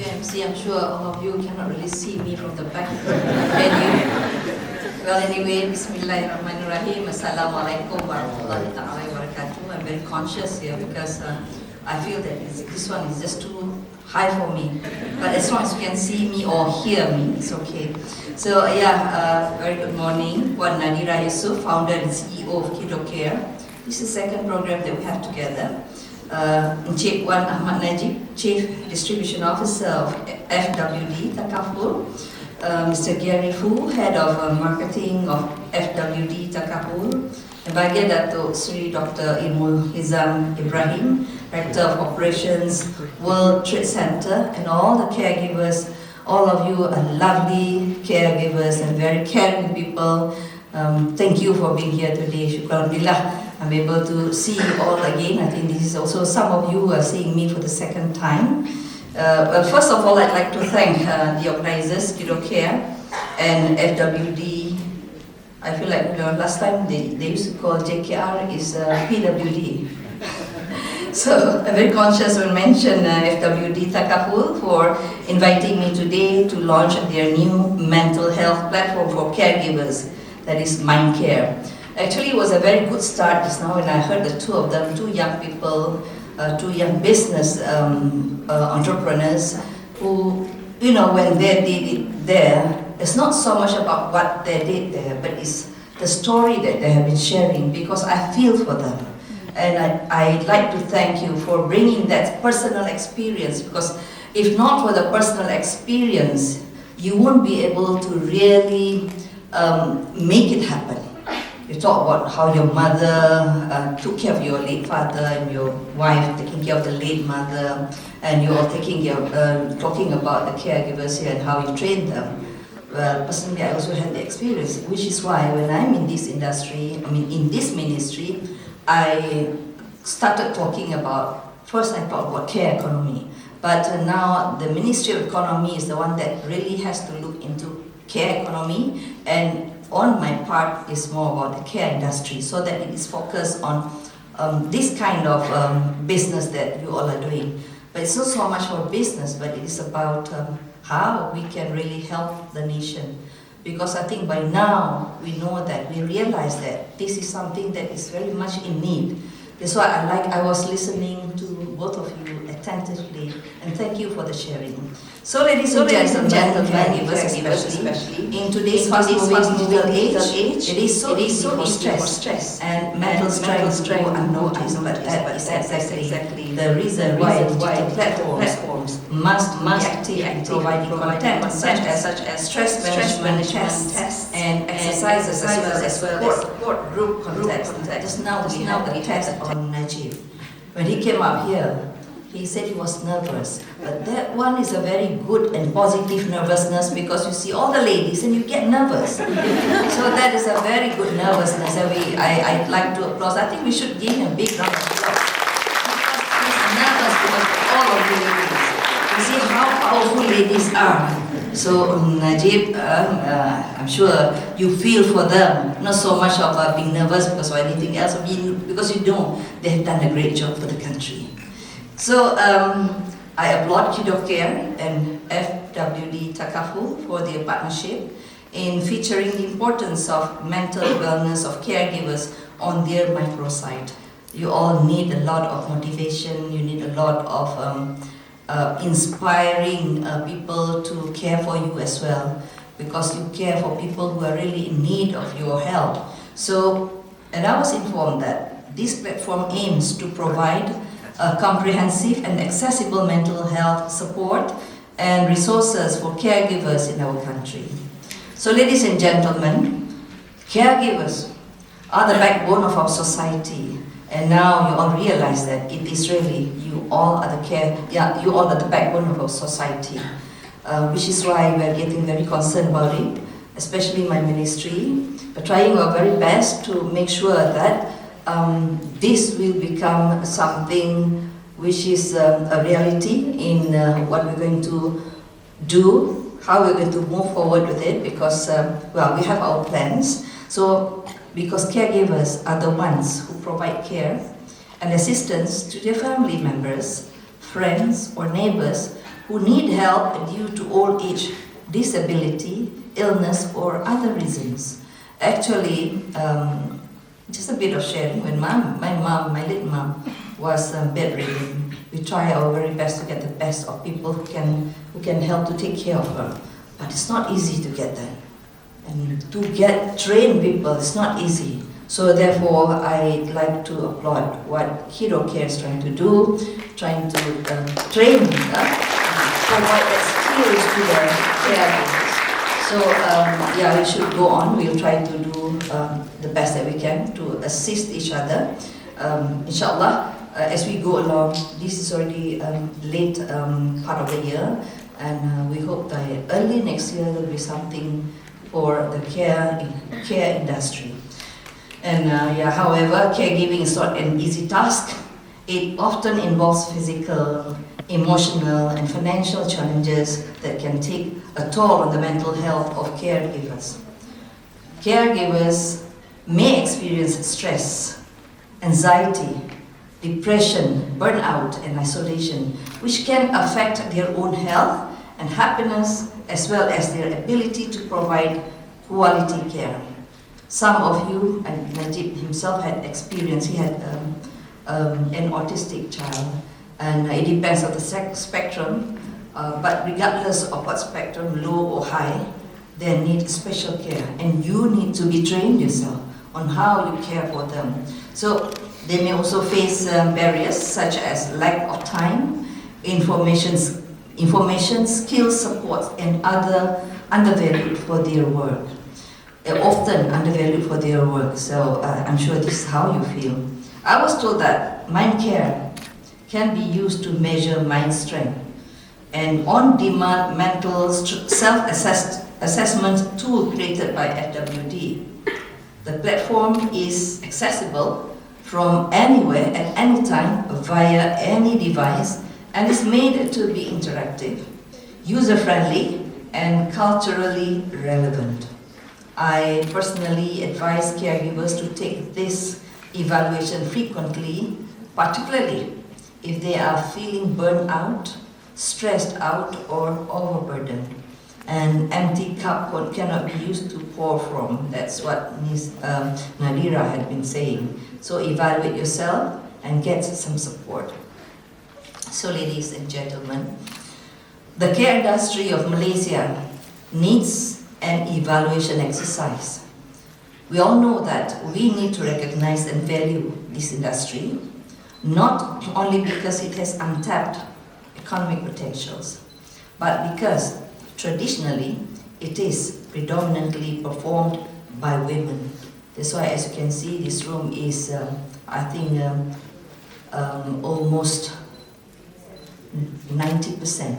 you, MC. I'm sure all of you cannot really see me from the back. Can you? Well, anyway, Bismillahirrahmanirrahim. Assalamualaikum warahmatullahi wabarakatuh. I'm very conscious here because I feel that this one is just too high for me. But as long as you can see me or hear me, it's okay. So very good morning. Wan Nadira Yusuf, founder and CEO of Kiddocare. This is the second program that we have together. Encik Wan Ahmad Najib, Chief Distribution Officer of FWD Takaful. Mr. Gary Fu, Head of Marketing of FWD Takaful. And Bahagia Dato Sri Dr. Ilmul Hizam Ibrahim, Director of Operations, World Trade Center, and all the caregivers. All of you are lovely caregivers and very caring people. Thank you for being here today. Syukur Alhamdulillah, I'm able to see you all again. I think this is also some of you are seeing me for the second time. Well, first of all, I'd like to thank the organizers, Kiddocare and FWD. I feel like last time they used to call JKR is PWD. So I'm very conscious when mention FWD Takaful for inviting me today to launch their new mental health platform for caregivers, that is MindCare. Actually, it was a very good start just now when I heard the two of them, two young people, two young business entrepreneurs who, when they did it there, it's not so much about what they did there, but it's the story that they have been sharing, because I feel for them. And I'd like to thank you for bringing that personal experience, because if not for the personal experience, you won't be able to really make it happen. You talk about how your mother took care of your late father and your wife taking care of the late mother, and you're taking care of, talking about the caregivers here and how you train them. Well, personally, I also had the experience, which is why when I'm in this industry, in this ministry, I started talking about, first I talked about care economy, but now the Ministry of Economy is the one that really has to look into care economy, and on my part is more about the care industry, so that it is focused on this kind of business that you all are doing. But it's not so much for business, but it is about how we can really help the nation. Because I think by now we know that, we realize that this is something that is very much in need. That's why I was listening to both of you attentively, and thank you for the sharing. So ladies and gentlemen, especially in today's fast-moving digital age, it is so easy for stress and mental strength to go unnoticed, but that is exactly the reason why digital platforms must be active in providing content such as stress management tests and exercises, as well as support group context. Just now we had the test on Najib. When he came up here, he said he was nervous, but that one is a very good and positive nervousness, because you see all the ladies and you get nervous. So that is a very good nervousness, and I'd like to applaud. I think we should give him a big round of applause, because he's nervous because of all of you ladies. You see how powerful ladies are. So Najib, I'm sure you feel for them, not so much of being nervous because of anything else, because you know they have done a great job for the country. So I applaud Kiddocare and FWD Takaful for their partnership in featuring the importance of mental wellness of caregivers on their microsite. You all need a lot of motivation, you need a lot of inspiring people to care for you as well, because you care for people who are really in need of your help. So, and I was informed that this platform aims to provide comprehensive and accessible mental health support and resources for caregivers in our country. So ladies and gentlemen, caregivers are the backbone of our society, and now you all realize that it is really you all are the backbone of our society, which is why we are getting very concerned about it, especially my ministry. We're trying our very best to make sure that this will become something which is a reality in what we're going to do, how we're going to move forward with it, because, we have our plans. So, because caregivers are the ones who provide care and assistance to their family members, friends or neighbors who need help due to old age, disability, illness, or other reasons. Actually, just a bit of sharing. When my late mom, was bedridden, we try our very best to get the best of people who can help to take care of her. But it's not easy to get that. And to get trained people, it's not easy. So therefore, I like to applaud what Kiddocare is trying to do, trying to train, provide that skills to the caregivers. So yeah, we should go on. We'll try to do the best that we can to assist each other. Inshallah, as we go along, this is already late part of the year, and we hope that early next year there will be something for the care industry. And yeah, however, caregiving is not an easy task. It often involves physical, emotional, and financial challenges that can take a toll on the mental health of caregivers. Caregivers may experience stress, anxiety, depression, burnout, and isolation, which can affect their own health and happiness, as well as their ability to provide quality care. Some of you, and Najib himself had experienced, he had an autistic child, and it depends on the spectrum, but regardless of what spectrum, low or high, they need special care, and you need to be trained yourself on how you care for them. So they may also face barriers such as lack of time, information, skills, support, and other undervalued for their work. They're often undervalued for their work, so I'm sure this is how you feel. I was told that MindCare can be used to measure mind strength, an on-demand mental self-assessment tool created by FWD. The platform is accessible from anywhere at any time via any device and is made to be interactive, user-friendly, and culturally relevant. I personally advise caregivers to take this evaluation frequently, particularly if they are feeling burned out, stressed out, or overburdened. An empty cup cannot be used to pour from. That's what Ms. Nadira had been saying. So evaluate yourself and get some support. So ladies and gentlemen, the care industry of Malaysia needs an evaluation exercise. We all know that we need to recognize and value this industry, not only because it has untapped economic potentials, but because traditionally it is predominantly performed by women. That's why, as you can see, this room is, I think, almost 90%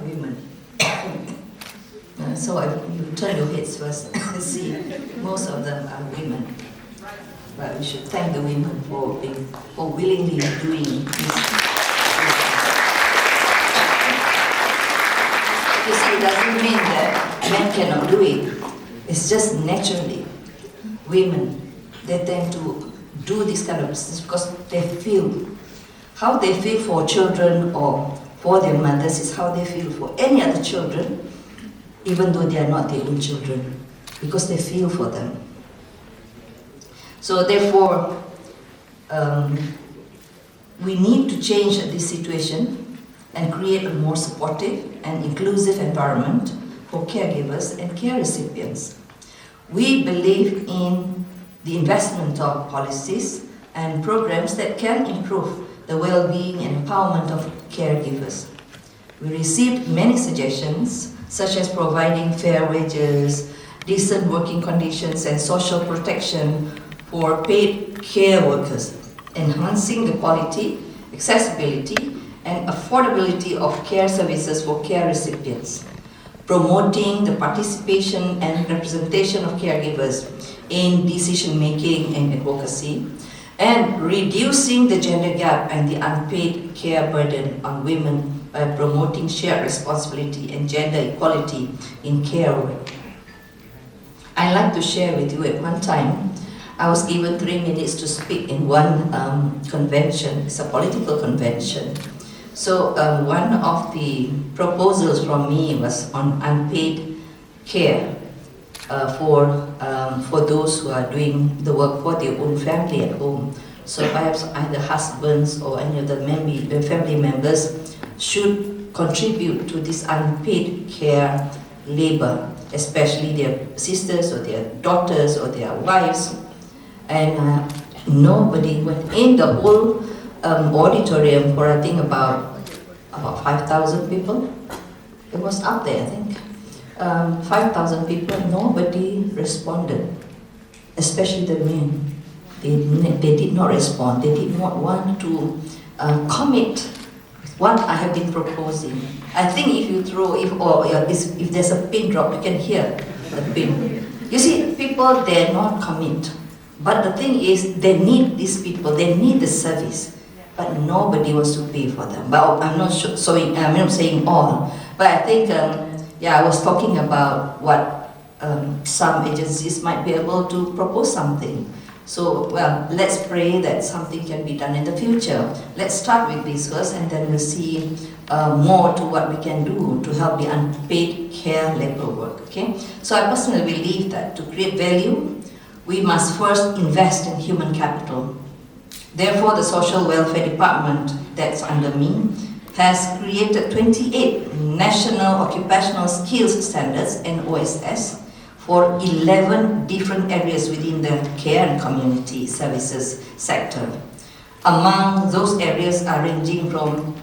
women. So if you turn your heads first, see, most of them are women. But we should thank the women for willingly doing this. You see, it doesn't mean that men cannot do it. It's just naturally women, they tend to do this kind of business because they feel. How they feel for children or for their mothers is how they feel for any other children, even though they are not their own children, because they feel for them. So therefore, we need to change this situation and create a more supportive and inclusive environment for caregivers and care recipients. We believe in the investment of policies and programs that can improve the well-being and empowerment of caregivers. We received many suggestions, such as providing fair wages, decent working conditions, and social protection for paid care workers, enhancing the quality, accessibility, and affordability of care services for care recipients, promoting the participation and representation of caregivers in decision-making and advocacy, and reducing the gender gap and the unpaid care burden on women by promoting shared responsibility and gender equality in care work. I'd like to share with you at one time, I was given 3 minutes to speak in one convention. It's a political convention. So one of the proposals from me was on unpaid care for those who are doing the work for their own family at home. So perhaps either husbands or any of the family members should contribute to this unpaid care labor, especially their sisters or their daughters or their wives. And nobody went in the whole auditorium for I think about 5,000 people. It was up there, I think. 5,000 people, nobody responded, especially the men. They did not respond. They did not want to commit what I have been proposing. I think if you throw, if there's a pin drop, you can hear the pin. You see, people dare not commit. But the thing is, they need these people, they need the service, but nobody wants to pay for them. But I'm not I'm not saying all, but I think, I was talking about what some agencies might be able to propose something. So, well, let's pray that something can be done in the future. Let's start with this first, and then we'll see more to what we can do to help the unpaid care labor work, okay? So I personally believe that to create value, we must first invest in human capital. Therefore, the Social Welfare Department, that's under me, has created 28 National Occupational Skills Standards, NOSS, for 11 different areas within the care and community services sector. Among those areas are ranging from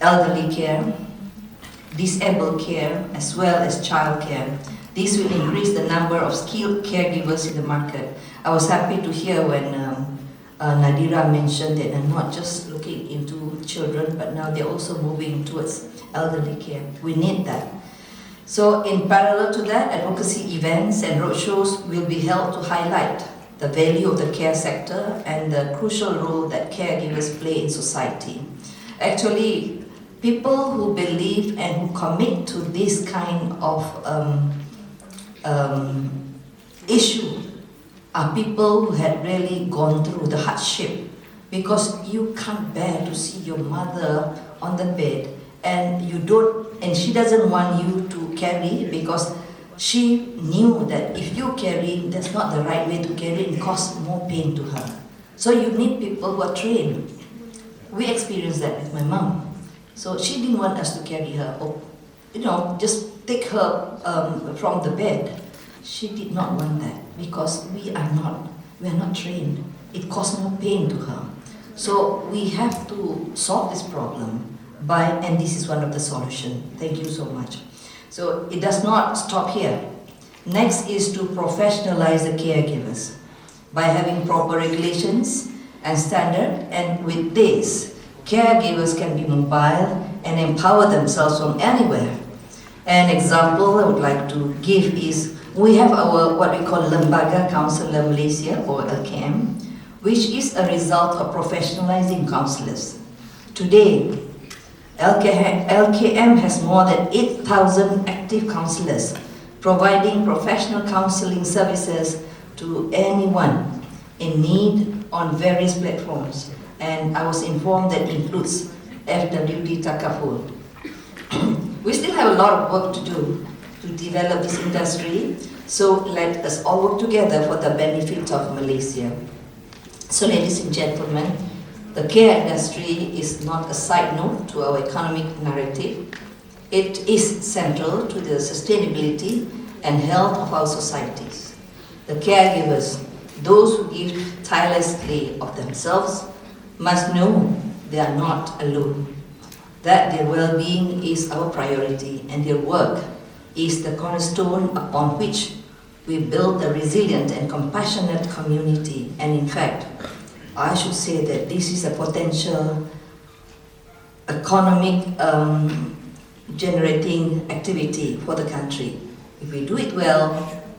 elderly care, disabled care, as well as child care. This will increase the number of skilled caregivers in the market. I was happy to hear when Nadira mentioned that they're not just looking into children, but now they're also moving towards elderly care. We need that. So in parallel to that, advocacy events and roadshows will be held to highlight the value of the care sector and the crucial role that caregivers play in society. Actually, people who believe and who commit to this kind of issue are people who had really gone through the hardship, because you can't bear to see your mother on the bed and she doesn't want you to carry, because she knew that if you carry, that's not the right way to carry, it causes more pain to her. So you need people who are trained. We experienced that with my mom. So she didn't want us to carry her, or just take her from the bed. She did not want that, because we are not trained. It caused more pain to her. So we have to solve this problem and this is one of the solutions. Thank you so much. So it does not stop here. Next is to professionalize the caregivers by having proper regulations and standard, and with this, caregivers can be mobile and empower themselves from anywhere. An example I would like to give is, we have our what we call Lembaga Counsellor Malaysia, or LKM, which is a result of professionalizing counsellors. Today, LKM has more than 8,000 active counsellors, providing professional counselling services to anyone in need on various platforms. And I was informed that includes FWD Takaful. We still have a lot of work to do to develop this industry, so let us all work together for the benefit of Malaysia. So ladies and gentlemen, the care industry is not a side note to our economic narrative. It is central to the sustainability and health of our societies. The caregivers, those who give tirelessly of themselves, must know they are not alone, that their well-being is our priority, and their work is the cornerstone upon which we build a resilient and compassionate community. And in fact, I should say that this is a potential economic generating activity for the country. If we do it well,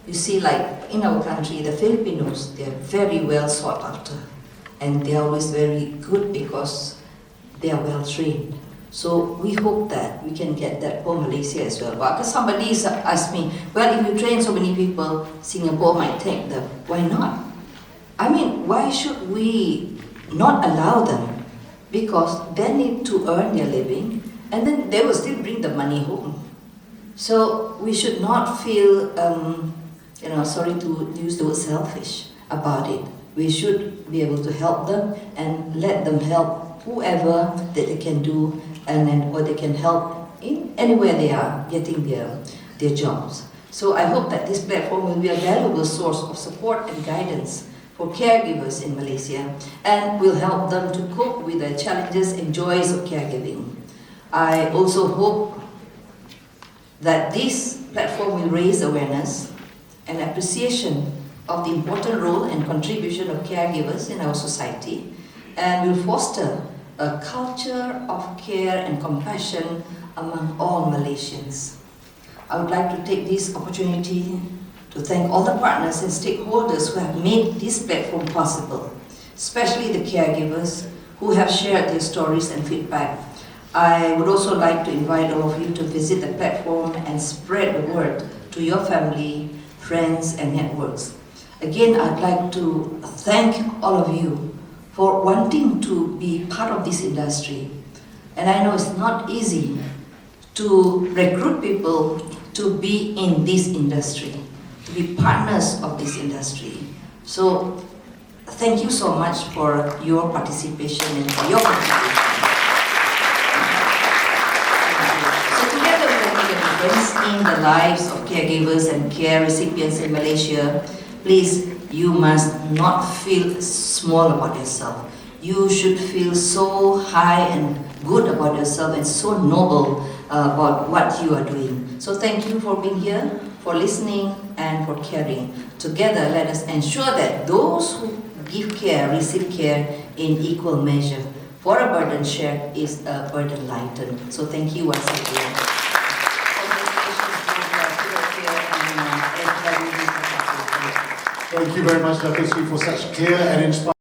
you see, like in our country, the Filipinos, they are very well sought after, and they are always very good because they are well trained. So we hope that we can get that for Malaysia as well. Because somebody asked me, well, if you train so many people, Singapore might take them. Why not? I mean, why should we not allow them? because they need to earn their living, and then they will still bring the money home. So we should not feel, sorry to use the word selfish about it. We should be able to help them and let them help whoever that they can do, or they can help in anywhere they are getting their jobs. So I hope that this platform will be a valuable source of support and guidance for caregivers in Malaysia, and will help them to cope with the challenges and joys of caregiving. I also hope that this platform will raise awareness and appreciation of the important role and contribution of caregivers in our society, and will foster a culture of care and compassion among all Malaysians. I would like to take this opportunity to thank all the partners and stakeholders who have made this platform possible, especially the caregivers who have shared their stories and feedback. I would also like to invite all of you to visit the platform and spread the word to your family, friends, and networks. Again, I'd like to thank all of you for wanting to be part of this industry. And I know it's not easy to recruit people to be in this industry, to be partners of this industry. So thank you so much for your participation and for your contribution. So together we can make a difference in the lives of caregivers and care recipients in Malaysia. Please, you must not feel small about yourself. You should feel so high and good about yourself and so noble about what you are doing. So thank you for being here, for listening, and for caring. Together, let us ensure that those who give care receive care in equal measure. For a burden shared is a burden lightened. So thank you once again. Thank you very much, Dato, for such clear and inspiring